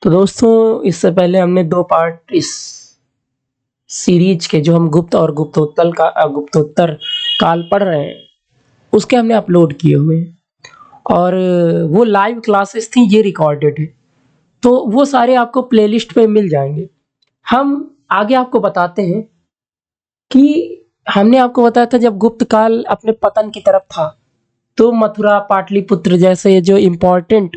तो दोस्तों, इससे पहले हमने 2 पार्ट इस सीरीज के, जो हम गुप्त और गुप्तोत्तर काल पढ़ रहे हैं, उसके हमने अपलोड किए हुए हैं। और वो लाइव क्लासेस थी, ये रिकॉर्डेड है, तो वो सारे आपको प्लेलिस्ट पे मिल जाएंगे। हम आगे आपको बताते हैं कि हमने आपको बताया था जब गुप्त काल अपने पतन की तरफ था, तो मथुरा, पाटलिपुत्र जैसे जो इम्पोर्टेंट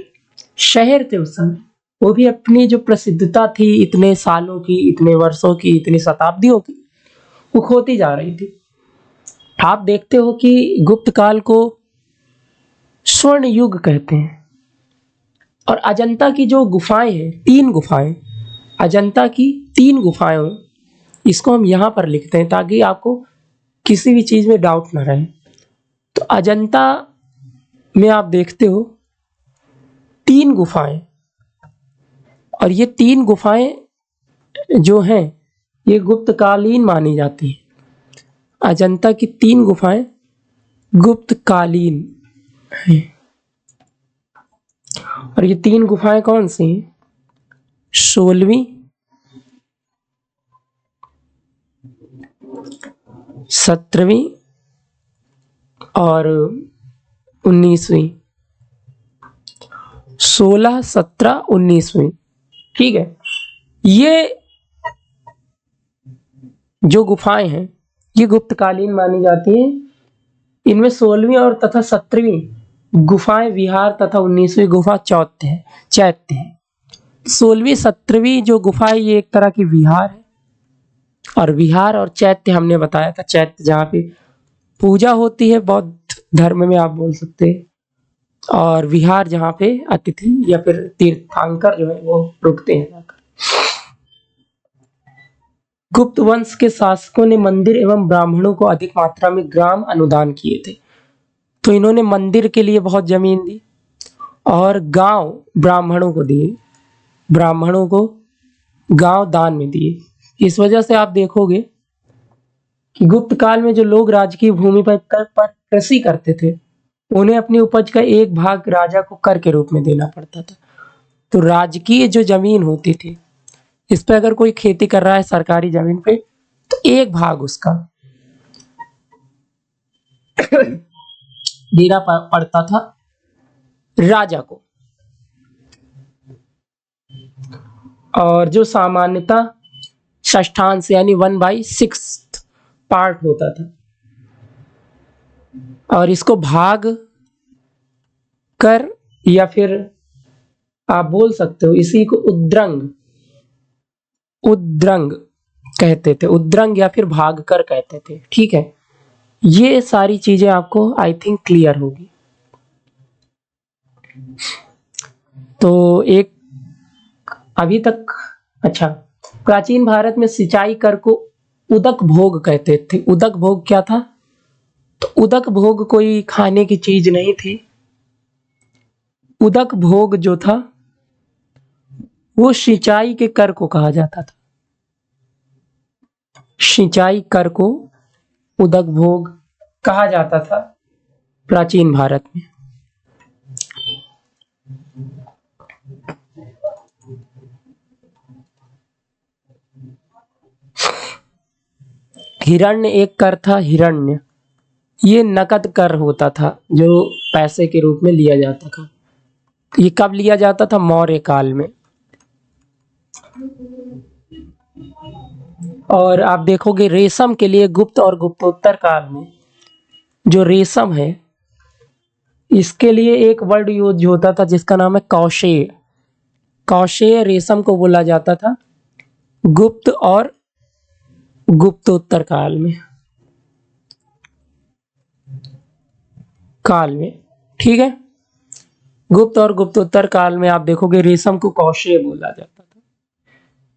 शहर थे उस समय, वो भी अपनी जो प्रसिद्धता थी इतने सालों की, इतने वर्षों की, इतनी शताब्दियों की, वो खोती जा रही थी। आप देखते हो कि गुप्त काल को स्वर्ण युग कहते हैं। और अजंता की जो गुफाएं हैं, 3 गुफाएं, अजंता की 3 गुफाएं, इसको हम यहाँ पर लिखते हैं ताकि आपको किसी भी चीज में डाउट ना रहे। तो अजंता में आप देखते हो 3 गुफाएं, और ये 3 गुफाएं जो हैं, ये गुप्तकालीन मानी जाती हैं। अजंता की 3 गुफाएं गुप्तकालीन हैं। और ये 3 गुफाएं कौन सी हैं? 16वीं, 17वीं और 19वीं। 16, 17, 19वीं, ठीक है। ये जो गुफाएं हैं, ये गुप्तकालीन मानी जाती हैं। इनमें 16वीं और तथा 17वीं गुफाएं विहार तथा 19वीं गुफा चैत्य है। 16वीं 17वीं जो गुफा है, ये एक तरह की विहार है। और विहार और चैत्य हमने बताया था, चैत्य जहाँ पे पूजा होती है, बौद्ध धर्म में आप बोल सकते हैं, और विहार जहाँ पे अतिथि या फिर तीर्थंकर जो है वो रुकते हैं जाकर। गुप्त वंश के शासकों ने मंदिर एवं ब्राह्मणों को अधिक मात्रा में ग्राम अनुदान किए थे। तो इन्होंने मंदिर के लिए बहुत जमीन दी और गांव ब्राह्मणों को दिए, ब्राह्मणों को गांव दान में दिए। इस वजह से आप देखोगे कि गुप्त काल में जो लोग राजकीय भूमि पर कृषि करते थे, उन्हें अपनी उपज का एक भाग राजा को कर के रूप में देना पड़ता था। तो राजकीय जो जमीन होती थी, इस पे अगर कोई खेती कर रहा है सरकारी जमीन पे, तो एक भाग उसका देना पड़ता था राजा को। और जो सामान्यतः षष्ठांश यानी 1/6 पार्ट होता था, और इसको भाग कर या फिर आप बोल सकते हो इसी को उद्रंग कहते थे, उद्रंग या फिर भाग कर कहते थे, ठीक है। ये सारी चीजें आपको आई थिंक क्लियर होगी। तो एक अभी तक, अच्छा, प्राचीन भारत में सिंचाई कर को उदक भोग कहते थे। उदक भोग क्या था? तो उदक भोग कोई खाने की चीज नहीं थी। उदक भोग जो था वो सिंचाई के कर को कहा जाता था। सिंचाई कर को उदक भोग कहा जाता था प्राचीन भारत में। हिरण्य एक कर था। हिरण्य ये नकद कर होता था जो पैसे के रूप में लिया जाता था। ये कब लिया जाता था? मौर्य काल में। और आप देखोगे रेशम के लिए गुप्त और गुप्तोत्तर काल में जो रेशम है, इसके लिए एक वर्ड यूज होता था जिसका नाम है कौशेय। कौशेय रेशम को बोला जाता था गुप्त और गुप्तोत्तर काल में, ठीक है। गुप्त और गुप्तोत्तर काल में आप देखोगे रेशम को कौशेय बोला जाता था।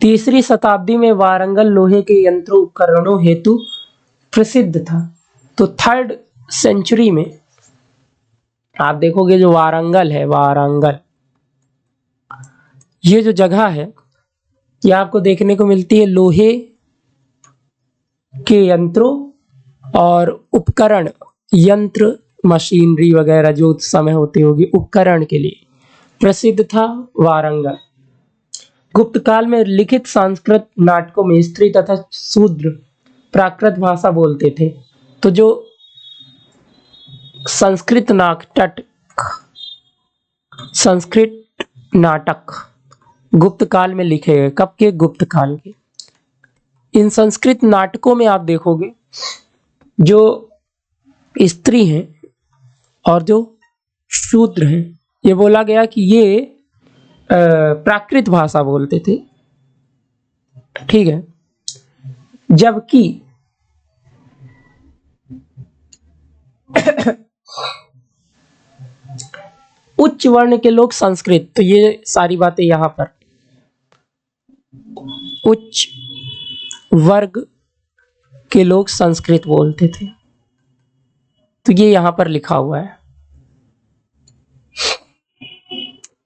3री शताब्दी में वारंगल लोहे के यंत्रों उपकरणों हेतु प्रसिद्ध था। तो 3rd सेंचुरी में आप देखोगे जो वारंगल है, वारंगल ये जो जगह है, ये आपको देखने को मिलती है लोहे के यंत्रों और उपकरण, यंत्र मशीनरी वगैरह जो उस समय होती होगी उपकरण के लिए प्रसिद्ध था वारंगल। गुप्त काल में लिखित संस्कृत नाटकों में स्त्री तथा शूद्र प्राकृत भाषा बोलते थे। तो जो संस्कृत नाटक गुप्त काल में लिखे गए, कब के? गुप्त काल के। इन संस्कृत नाटकों में आप देखोगे जो स्त्री हैं और जो शूद्र हैं, ये बोला गया कि ये प्राकृत भाषा बोलते थे, ठीक है। जबकि उच्च वर्ण के लोग संस्कृत, तो ये सारी बातें यहां पर उच्च वर्ग के लोग संस्कृत बोलते थे, तो ये यहां पर लिखा हुआ है।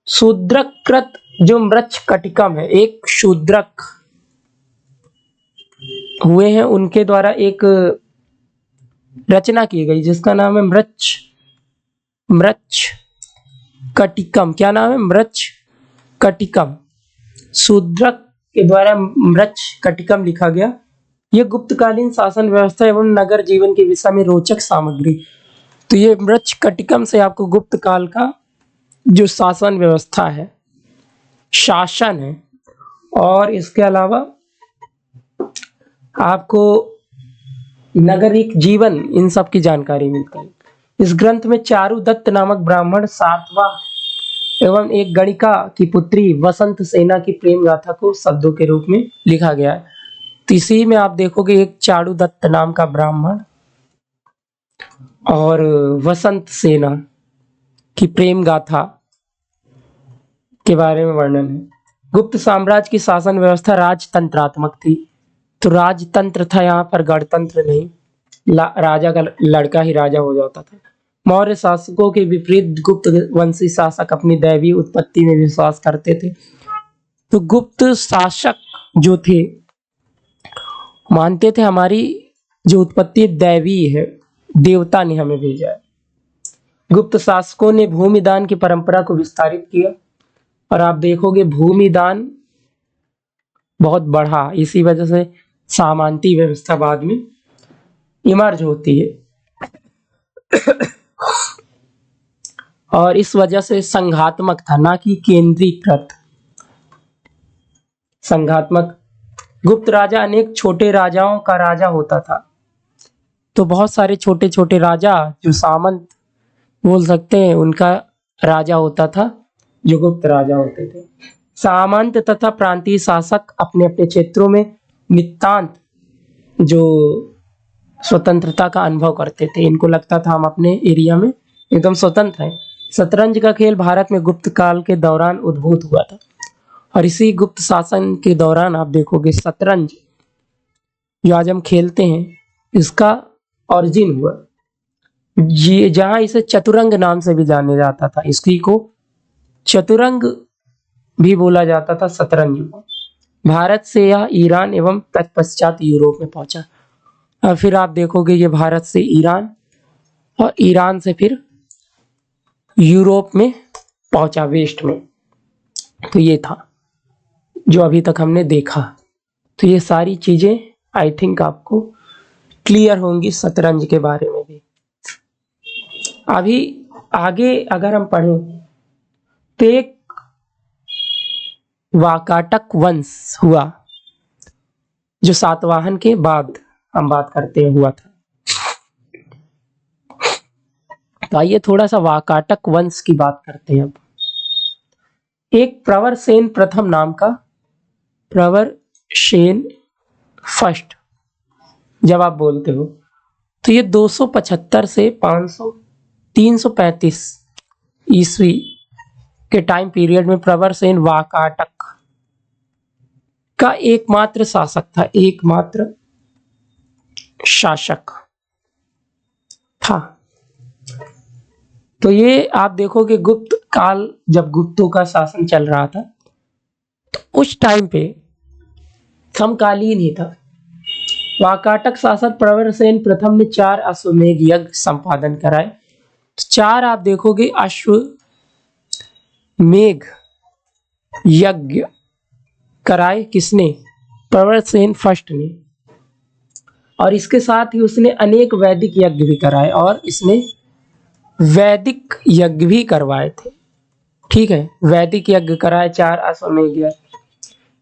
शूद्रकृत जो मृच्छकटिकम है, एक शूद्रक हुए हैं, उनके द्वारा एक रचना की गई जिसका नाम है मृच्छकटिकम। क्या नाम है? मृच्छकटिकम। शूद्रक के द्वारा मृच्छकटिकम लिखा गया। यह गुप्तकालीन शासन व्यवस्था एवं नगर जीवन के विषय में रोचक सामग्री। तो ये मृच्छकटिकम से आपको गुप्त काल का जो शासन व्यवस्था है, शासन है, और इसके अलावा आपको नागरिक जीवन, इन सब की जानकारी मिलती है। इस ग्रंथ में चारुदत्त नामक ब्राह्मण सातवां एवं एक गणिका की पुत्री वसंत सेना की प्रेम गाथा को शब्दों के रूप में लिखा गया है। तो इसी में आप देखोगे एक चारुदत्त नाम का ब्राह्मण और वसंत सेना की प्रेम गाथा के बारे में वर्णन है। गुप्त साम्राज्य की शासन व्यवस्था राजतंत्रात्मक थी। तो राजतंत्र था, यहाँ पर गणतंत्र नहीं। राजा का लड़का ही राजा हो जाता था। मौर्य शासकों के विपरीत गुप्त वंशी शासक अपनी दैवीय उत्पत्ति में विश्वास करते थे। तो गुप्त शासक जो थे मानते थे हमारी जो उत्पत्ति दैवी है, देवता ने हमें भेजा है। गुप्त शासकों ने भूमिदान की परंपरा को विस्तारित किया, और आप देखोगे भूमिदान बहुत बढ़ा। इसी वजह से सामंती व्यवस्था बाद में इमर्ज होती है, और इस वजह से संघात्मक था, ना कि केंद्रीकृत। संघात्मक। गुप्त राजा अनेक छोटे राजाओं का राजा होता था। तो बहुत सारे छोटे छोटे राजा जो सामंत बोल सकते हैं, उनका राजा होता था, जो गुप्त राजा होते थे। सामंत तथा प्रांतीय शासक अपने अपने क्षेत्रों में नितांत जो स्वतंत्रता का अनुभव करते थे। इनको लगता था हम अपने एरिया में एकदम स्वतंत्र हैं। शतरंज का खेल भारत में गुप्त काल के दौरान उद्भूत हुआ था, और इसी गुप्त शासन के दौरान आप देखोगे शतरंज जो आज हम खेलते हैं, इसका ऑरिजिन हुआ। ये जहां इसे चतुरंग नाम से भी जाने जाता था, इसी को चतुरंग भी बोला जाता था, शतरंज को। भारत से यह ईरान एवं तत्पश्चात यूरोप में पहुंचा। और फिर आप देखोगे ये भारत से ईरान, और ईरान से फिर यूरोप में पहुंचा, वेस्ट में। तो ये था जो अभी तक हमने देखा। तो ये सारी चीजें आई थिंक आपको क्लियर होंगी शतरंज के बारे में भी। अभी आगे अगर हम पढ़ें तो एक वाकाटक वंश हुआ, जो सातवाहन के बाद हम बात करते हैं हुआ था। तो आइए थोड़ा सा वाकाटक वंश की बात करते हैं अब। एक प्रवरसेन प्रथम नाम का, प्रवरसेन फर्स्ट जब आप बोलते हो, तो ये 275 से 335 ईस्वी के टाइम पीरियड में प्रवरसेन वाकाटक का एकमात्र शासक था, एकमात्र शासक था। तो ये आप देखोगे गुप्त काल, जब गुप्तों का शासन चल रहा था, तो उस टाइम पे समकालीन ही था। वाकाटक शासक प्रवरसेन प्रथम ने 4 अश्वमेध यज्ञ संपादन कराए। तो 4 आप देखोगे अश्वमेध यज्ञ कराए किसने? प्रवर सेन फर्स्ट ने। और इसके साथ ही उसने अनेक वैदिक यज्ञ भी कराए, और इसने वैदिक यज्ञ भी करवाए थे। ठीक है, वैदिक यज्ञ कराए 4 अश्वमेध यज्ञ।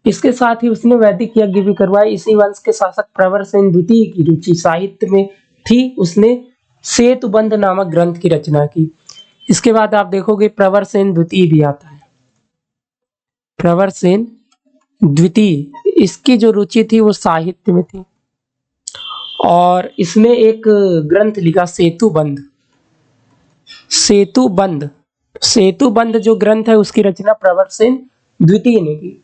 इसके साथ ही उसने वैदिक यज्ञ भी करवाए। इसी वंश के शासक प्रवर सेन द्वितीय की रुचि साहित्य में थी। उसने सेतुबंध नामक ग्रंथ की रचना की। इसके बाद आप देखोगे प्रवर सेन द्वितीय भी आता है। प्रवर सेन द्वितीय, इसकी जो रुचि थी वो साहित्य में थी, और इसने एक ग्रंथ लिखा सेतुबंध। सेतुबंध, सेतुबंध जो ग्रंथ है उसकी रचना प्रवर सेन द्वितीय ने की।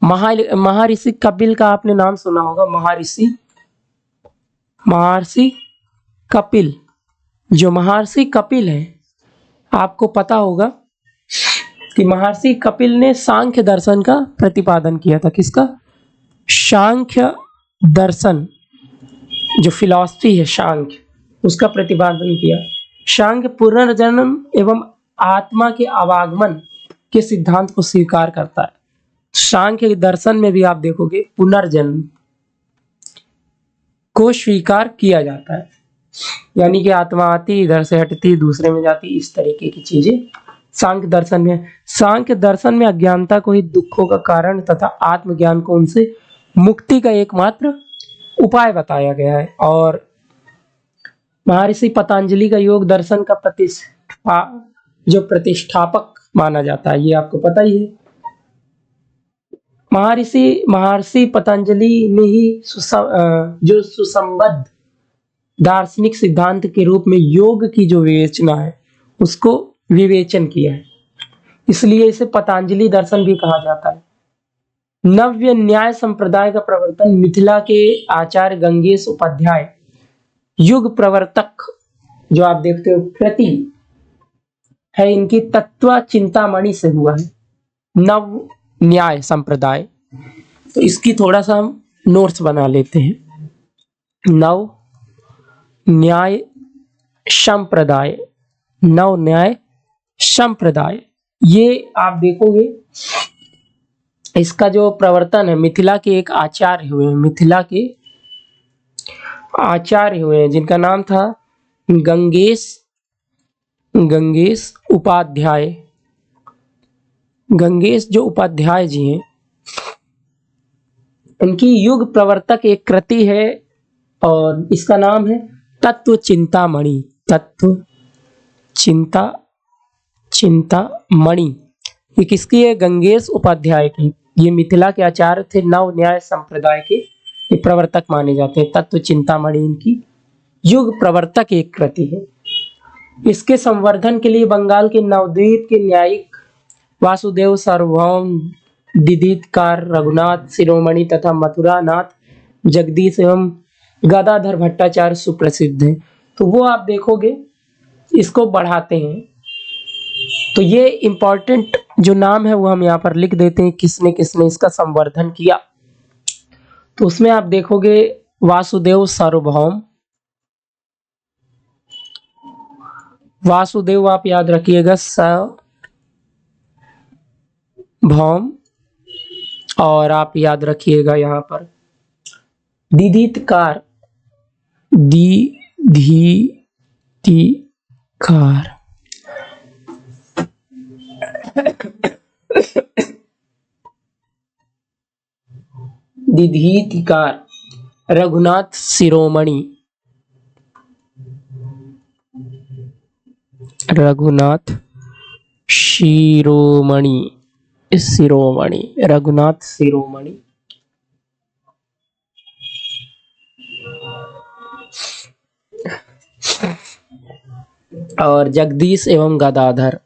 महर्षि कपिल का आपने नाम सुना होगा। महर्षि कपिल, जो महर्षि कपिल है, आपको पता होगा कि महर्षि कपिल ने सांख्य दर्शन का प्रतिपादन किया था। किसका? सांख्य दर्शन, जो फिलॉसफी है सांख्य, उसका प्रतिपादन किया। सांख्य पुनर्जन्म एवं आत्मा के आवागमन के सिद्धांत को स्वीकार करता है। सांख्य दर्शन में भी आप देखोगे पुनर्जन्म को स्वीकार किया जाता है, यानी कि आत्मा आती, इधर से हटती, दूसरे में जाती, इस तरीके की चीजें सांख्य दर्शन में। सांख्य दर्शन में अज्ञानता को ही दुखों का कारण तथा आत्मज्ञान को उनसे मुक्ति का एकमात्र उपाय बताया गया है। और महर्षि पतंजलि का योग दर्शन का प्रतिष्ठापक माना जाता है, ये आपको पता ही है। महर्षि पतंजलि ने ही जो सुसंबद्ध दार्शनिक सिद्धांत के रूप में योग की जो विवेचना है उसको विवेचन किया है, इसलिए इसे पतंजलि दर्शन भी कहा जाता है। नव्य न्याय संप्रदाय का प्रवर्तन मिथिला के आचार्य गंगेश उपाध्याय युग प्रवर्तक, जो आप देखते हो कृति है, इनकी तत्व चिंतामणि से हुआ है। नव न्याय संप्रदाय, तो इसकी थोड़ा सा हम नोट्स बना लेते हैं। नव न्याय संप्रदाय, नव न्याय संप्रदाय, ये आप देखोगे इसका जो प्रवर्तन है मिथिला के एक आचार्य हुए हैं, मिथिला के आचार्य हुए हैं, जिनका नाम था गंगेश उपाध्याय। गंगेश जो उपाध्याय जी हैं, उनकी युग प्रवर्तक एक कृति है और इसका नाम है तत्व चिंतामणि। तत्व चिंतामणि ये किसकी है? गंगेश उपाध्याय की। ये मिथिला के आचार्य थे, नव न्याय संप्रदाय के ये प्रवर्तक माने जाते हैं। तत्व चिंतामणि इनकी युग प्रवर्तक एक कृति है। इसके संवर्धन के लिए बंगाल के नवद्वीप के न्यायिक वासुदेव सार्वभौम, दिदीतकार रघुनाथ शिरोमणि तथा मथुरानाथ जगदीश एवं गदाधर भट्टाचार्य सुप्रसिद्ध हैं। तो वो आप देखोगे इसको बढ़ाते हैं। तो ये इंपॉर्टेंट जो नाम है वो हम यहाँ पर लिख देते हैं, किसने किसने इसका संवर्धन किया। तो उसमें आप देखोगे वासुदेव सार्वभौम, वासुदेव आप याद रखिएगा, सार्वभौम, और आप याद रखिएगा यहाँ पर दिदीतकार, दिदीतकार दिदीतकार रघुनाथ शिरोमणि, रघुनाथ शिरोमणि, रघुनाथ शिरोमणि। और जगदीश एवं गदाधर।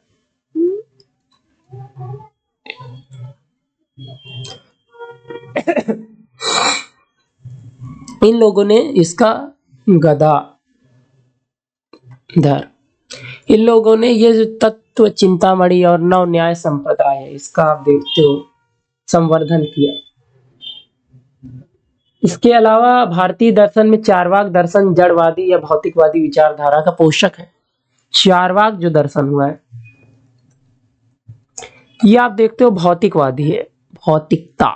इन लोगों ने इसका गदाधर, इन लोगों ने ये जो तत्व चिंतामणि और नव न्याय संप्रदाय है इसका आप देखते हो संवर्धन किया। इसके अलावा भारतीय दर्शन में चार्वाक दर्शन जड़वादी या भौतिकवादी विचारधारा का पोषक है। चार्वाक जो दर्शन हुआ है ये आप देखते हो भौतिकवादी है। भौतिकता,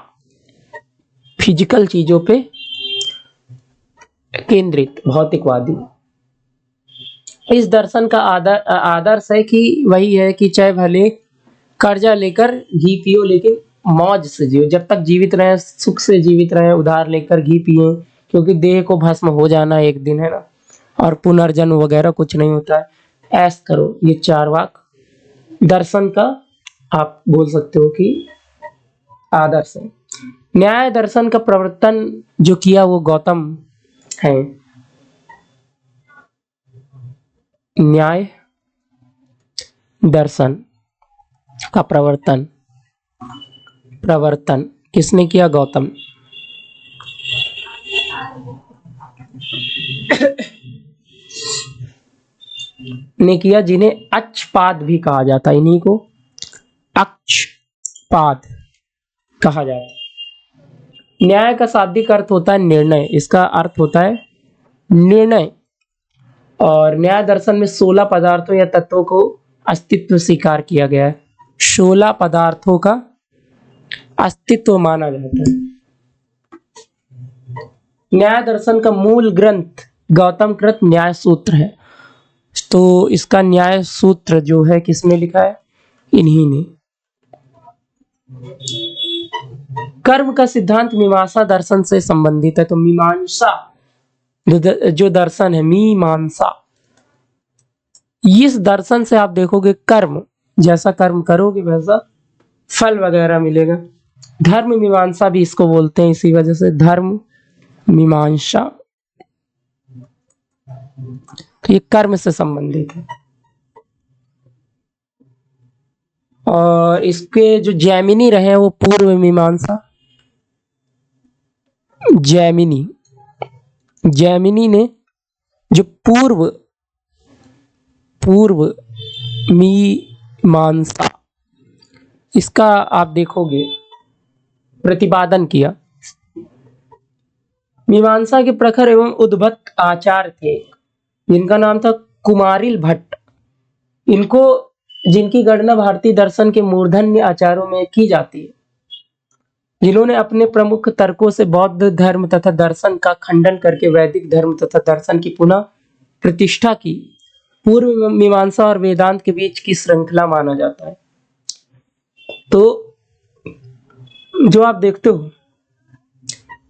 फिजिकल चीजों पे केंद्रित भौतिकवादी। इस दर्शन का आदर्श है कि वही है कि चाहे भले कर्जा लेकर घी पियो लेकिन मौज से जियो, जब तक जीवित रहे सुख से जीवित रहे, उधार लेकर घी पिए, क्योंकि देह को भस्म हो जाना एक दिन, है ना, और पुनर्जन्म वगैरह कुछ नहीं होता है। ऐश करो, ये 4 वाक दर्शन का आप बोल सकते हो कि आदर्श है। न्याय दर्शन का प्रवर्तन जो किया वो गौतम है। न्याय दर्शन का प्रवर्तन किसने किया? गौतम। ने किया, जिन्हें अक्षपाद भी कहा जाता है, इन्हीं को अक्षपाद कहा जाता है। न्याय का शाब्दिक अर्थ होता है निर्णय, इसका अर्थ होता है निर्णय। और न्याय दर्शन में 16 पदार्थों या तत्वों को अस्तित्व स्वीकार किया गया है। 16 पदार्थों का अस्तित्व माना जाता है। न्याय दर्शन का मूल ग्रंथ गौतम कृत न्याय सूत्र है। तो इसका न्याय सूत्र जो है किसने लिखा है? इन्हीं ने। कर्म का सिद्धांत मीमांसा दर्शन से संबंधित है। तो मीमांसा जो दर्शन है, मीमांसा, इस दर्शन से आप देखोगे कर्म, जैसा कर्म करोगे वैसा फल वगैरह मिलेगा। धर्म मीमांसा भी इसको बोलते हैं, इसी वजह से धर्म मीमांसा। तो ये कर्म से संबंधित है। और इसके जो जैमिनी रहे वो पूर्व मीमांसा, जैमिनी ने जो पूर्व मीमांसा, इसका आप देखोगे प्रतिपादन किया। मीमांसा के प्रखर एवं उद्भट आचार्य थे, जिनका नाम था कुमारिल भट्ट। इनको, जिनकी गणना भारतीय दर्शन के मूर्धन्य आचार्यों में की जाती है, जिन्होंने अपने प्रमुख तर्कों से बौद्ध धर्म तथा दर्शन का खंडन करके वैदिक धर्म तथा दर्शन की पुनः प्रतिष्ठा की। पूर्व मीमांसा और वेदांत के बीच की श्रृंखला माना जाता है। तो जो आप देखते हो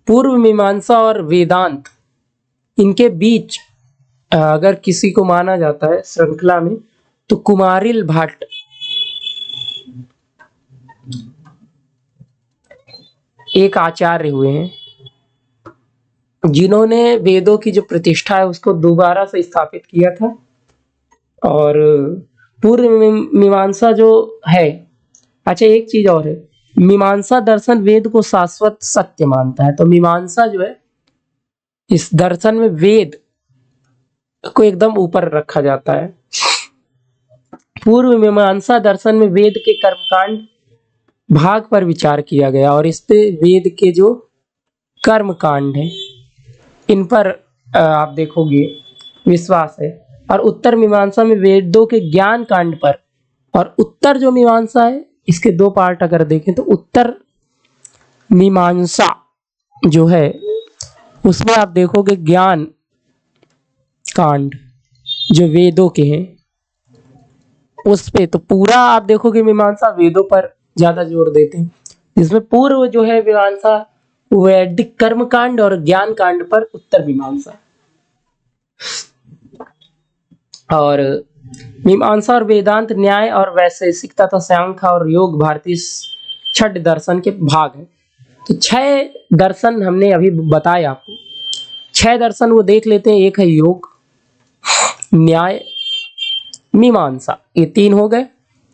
पूर्व मीमांसा और वेदांत, इनके बीच अगर किसी को माना जाता है श्रृंखला में, तो कुमारिल भट्ट एक आचार्य हुए हैं, जिन्होंने वेदों की जो प्रतिष्ठा है उसको दोबारा से स्थापित किया था। और पूर्व मीमांसा जो है, अच्छा एक चीज और है, मीमांसा दर्शन वेद को शाश्वत सत्य मानता है। तो मीमांसा जो है, इस दर्शन में वेद को एकदम ऊपर रखा जाता है। पूर्व मीमांसा दर्शन में वेद के कर्मकांड भाग पर विचार किया गया और इस पे वेद के जो कर्म कांड है इन पर आप देखोगे विश्वास है। और उत्तर मीमांसा में वेदों के ज्ञान कांड पर, और उत्तर जो मीमांसा है इसके 2 पार्ट अगर देखें तो उत्तर मीमांसा जो है उसमें आप देखोगे ज्ञान कांड जो वेदों के हैं उस पे, तो पूरा आप देखोगे मीमांसा वेदों पर ज्यादा जोर देते हैं, जिसमें पूर्व जो है मीमांसा वैदिक कर्म कांड और ज्ञान कांड पर उत्तर मीमांसा। और मीमांसा और वेदांत न्याय और वैशेषिक तथा सांख्य और योग भारतीय छठ दर्शन के भाग हैं। तो 6 दर्शन हमने अभी बताए आपको। 6 दर्शन वो देख लेते हैं। एक है योग, न्याय, मीमांसा, ये 3 हो गए,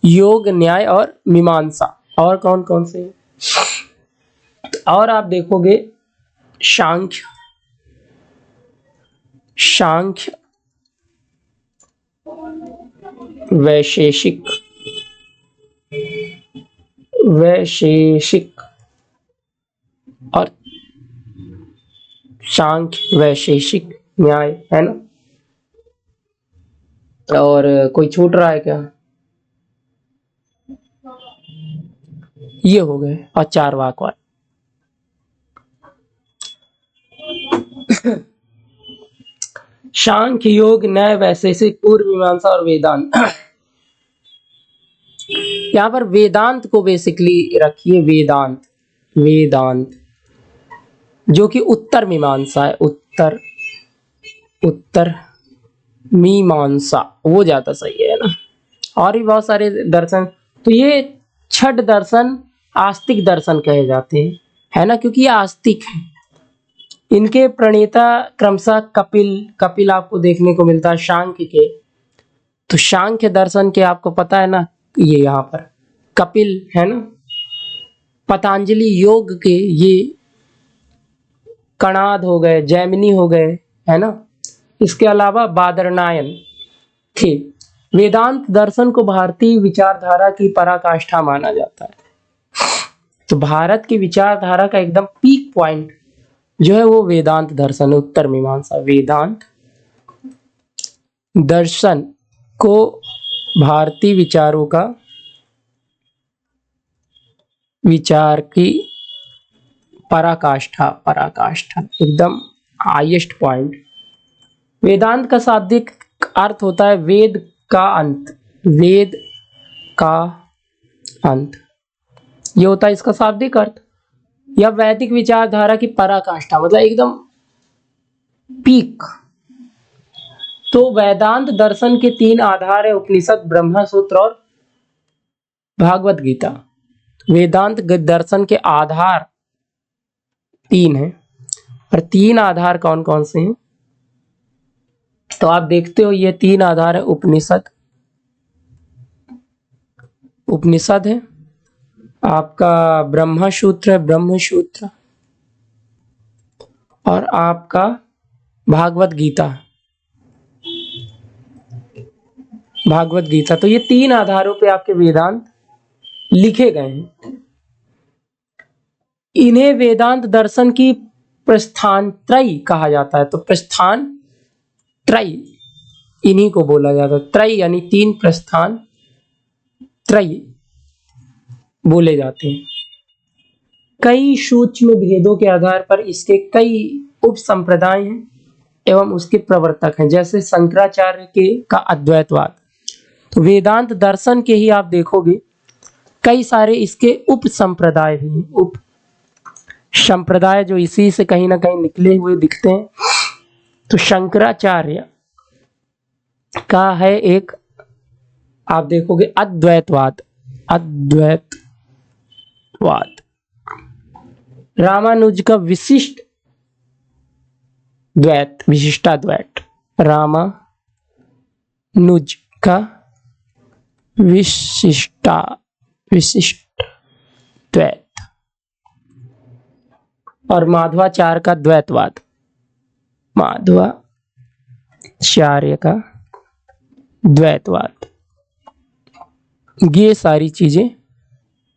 योग, न्याय और मीमांसा। और कौन कौन से? और आप देखोगे सांख्य, वैशेषिक और सांख्य, वैशेषिक, न्याय, है ना। और कोई छूट रहा है क्या? ये हो गए, और चारवाक वाले। सांख्य, योग, न्याय, वैशेषिक, पूर्व मीमांसा और वेदांत। यहाँ पर वेदांत को बेसिकली रखिए, वेदांत, वेदांत जो कि उत्तर मीमांसा है, उत्तर उत्तर मीमांसा, वो ज्यादा सही है ना। और भी बहुत सारे दर्शन, तो ये छठ दर्शन आस्तिक दर्शन कहे जाते हैं, है ना, क्योंकि ये आस्तिक है। इनके प्रणेता क्रमशः कपिल, कपिल आपको देखने को मिलता है सांख्य के, तो सांख्य दर्शन के आपको पता है ना, ये यहाँ पर कपिल है ना। पतंजलि योग के ये कणाद हो गए, जैमिनी हो गए, है ना। इसके अलावा बादरनायन थे। वेदांत दर्शन को भारतीय विचारधारा की पराकाष्ठा माना जाता है। तो भारत की विचारधारा का एकदम पीक पॉइंट जो है वो वेदांत दर्शन, उत्तर मीमांसा। वेदांत दर्शन को भारतीय विचारों का, विचार की पराकाष्ठा, पराकाष्ठा एकदम हाईएस्ट पॉइंट। वेदांत का शाब्दिक अर्थ होता है वेद का अंत, वेद का अंत, ये होता है इसका शाब्दिक अर्थ। या वैदिक विचारधारा की पराकाष्ठा मतलब एकदम पीक। तो वेदांत दर्शन के 3 आधार है, उपनिषद, ब्रह्मसूत्र और भागवत गीता। वेदांत दर्शन के आधार 3 हैं, और 3 आधार कौन कौन से हैं, तो आप देखते हो ये 3 आधार है। उपनिषद, उपनिषद है आपका, ब्रह्मसूत्र है, ब्रह्मसूत्र, और आपका भागवत गीता, भागवत गीता। तो ये 3 आधारों पे आपके वेदांत लिखे गए हैं। इन्हें वेदांत दर्शन की प्रस्थान त्रयी कहा जाता है। तो प्रस्थान त्रयी इन्हीं को बोला जाता है। त्रयी यानी 3 प्रस्थान त्रयी बोले जाते हैं। कई सूक्ष्म भेदों के आधार पर इसके कई उप संप्रदाय हैं एवं उसके प्रवर्तक हैं, जैसे शंकराचार्य के का अद्वैतवाद। तो वेदांत दर्शन के ही आप देखोगे कई सारे इसके उप संप्रदाय भी हैं, उप संप्रदाय जो इसी से कहीं ना कहीं निकले हुए दिखते हैं। तो शंकराचार्य का है एक, आप देखोगे अद्वैतवाद, अद्वैतवाद। रामानुज का विशिष्ट द्वैत, विशिष्टाद्वैत। रामानुज का विशिष्ट द्वैत, और माधवाचार्य का द्वैतवाद, माधवाचार्य का द्वैतवाद। ये सारी चीजें,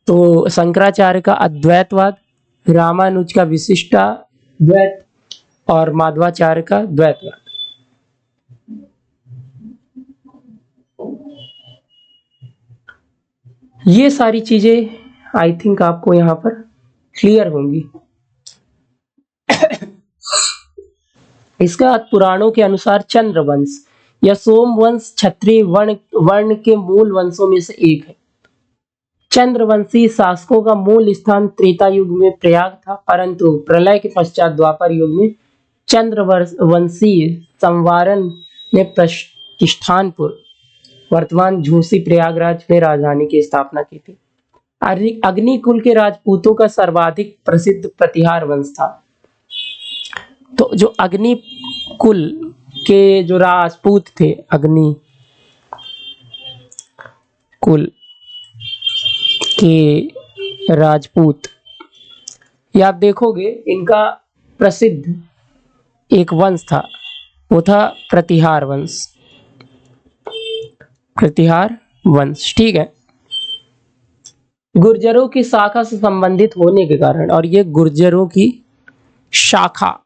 तो शंकराचार्य का अद्वैतवाद, रामानुज का विशिष्टाद्वैत और माधवाचार्य का द्वैतवाद। ये सारी चीजें आई थिंक आपको यहां पर क्लियर होंगी। इसका पुराणों के अनुसार चंद्रवंश या सोमवंश क्षत्रिय वर्ण के मूल वंशों में से एक है। चंद्रवंशी शासकों का मूल स्थान त्रेता युग में प्रयाग था, परंतु प्रलय के पश्चात द्वापर युग में चंद्रवंशी संवारन ने प्रतिष्ठानपुर, वर्तमान झूसी, प्रयागराज में राजधानी की स्थापना की थी। अग्निकुल के राजपूतों का सर्वाधिक प्रसिद्ध प्रतिहार वंश था। तो जो अग्निकुल के जो राजपूत थे, अग्निकुल के राजपूत, ये आप देखोगे इनका प्रसिद्ध एक वंश था, वो था प्रतिहार वंश, प्रतिहार वंश। ठीक है। गुर्जरों की शाखा से संबंधित होने के कारण, और ये गुर्जरों की शाखा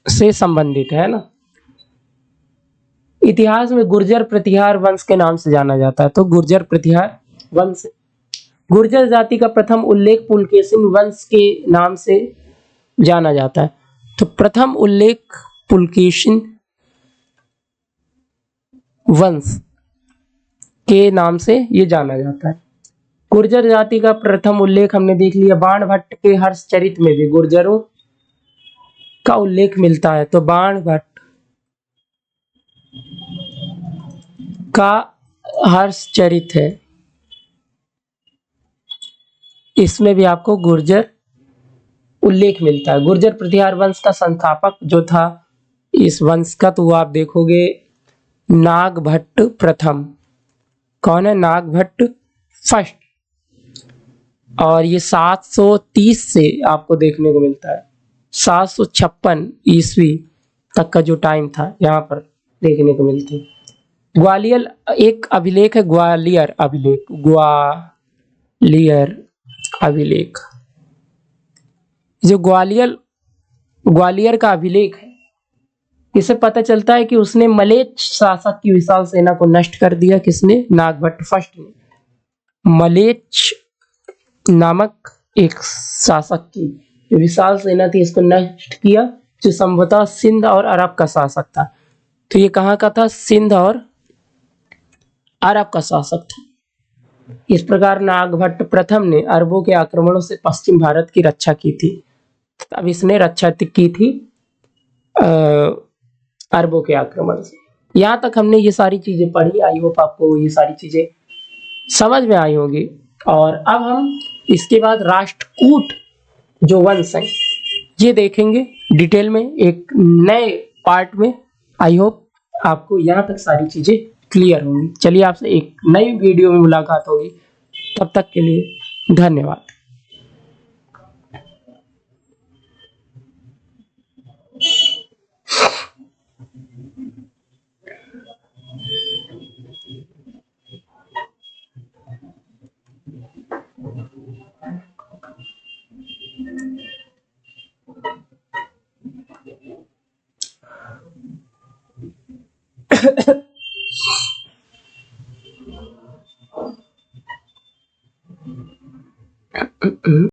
से संबंधित है ना, इतिहास में गुर्जर प्रतिहार वंश के नाम से जाना जाता है। तो गुर्जर प्रतिहार वंश गुर्जर जाति का प्रथम उल्लेख पुलकेशिन वंश के नाम से जाना जाता है। तो प्रथम उल्लेख पुलकेशिन वंश के नाम से ये जाना जाता है। गुर्जर जाति का प्रथम उल्लेख हमने देख लिया। बाणभट्ट के हर्षचरित में भी गुर्जरों का उल्लेख मिलता है। तो बाणभट्ट का हर्षचरित है, इसमें भी आपको गुर्जर उल्लेख मिलता है। गुर्जर प्रतिहार वंश का संस्थापक जो था इस वंश का, तो वो आप देखोगे नागभट्ट प्रथम। कौन है? नागभट्ट फर्स्ट। और ये 730 से आपको देखने को मिलता है। 756 ईस्वी तक का जो टाइम था यहाँ पर देखने को मिलती है। ग्वालियर एक अभिलेख है, ग्वालियर अभिलेख, ग्वालियर अभिलेख। जो ग्वालियर का अभिलेख है, इससे पता चलता है कि उसने मलेच्छ शासक की विशाल सेना को नष्ट कर दिया। किसने? नागभट्ट फर्स्ट ने। मलेच्छ नामक एक शासक की विशाल सेना थी, इसको नष्ट किया, जो संभवतः सिंध और अरब का शासक था। तो ये कहाँ का था? सिंध और अरब का शासक था। इस प्रकार नागभट्ट प्रथम ने अरबों के आक्रमणों से पश्चिम भारत की रक्षा की थी। अब इसने रक्षा की थी अरबों के आक्रमण से। यहाँ तक हमने ये सारी चीजें पढ़ी। आई होप आपको ये सारी चीजें समझ में आई होगी। और अब हम इसके बाद राष्ट्रकूट जो वंश है ये देखेंगे डिटेल में एक नए पार्ट में। आई होप आपको यहाँ तक सारी चीजें क्लियर होंगी। चलिए आपसे एक नई वीडियो में मुलाकात होगी। तब तक के लिए धन्यवाद।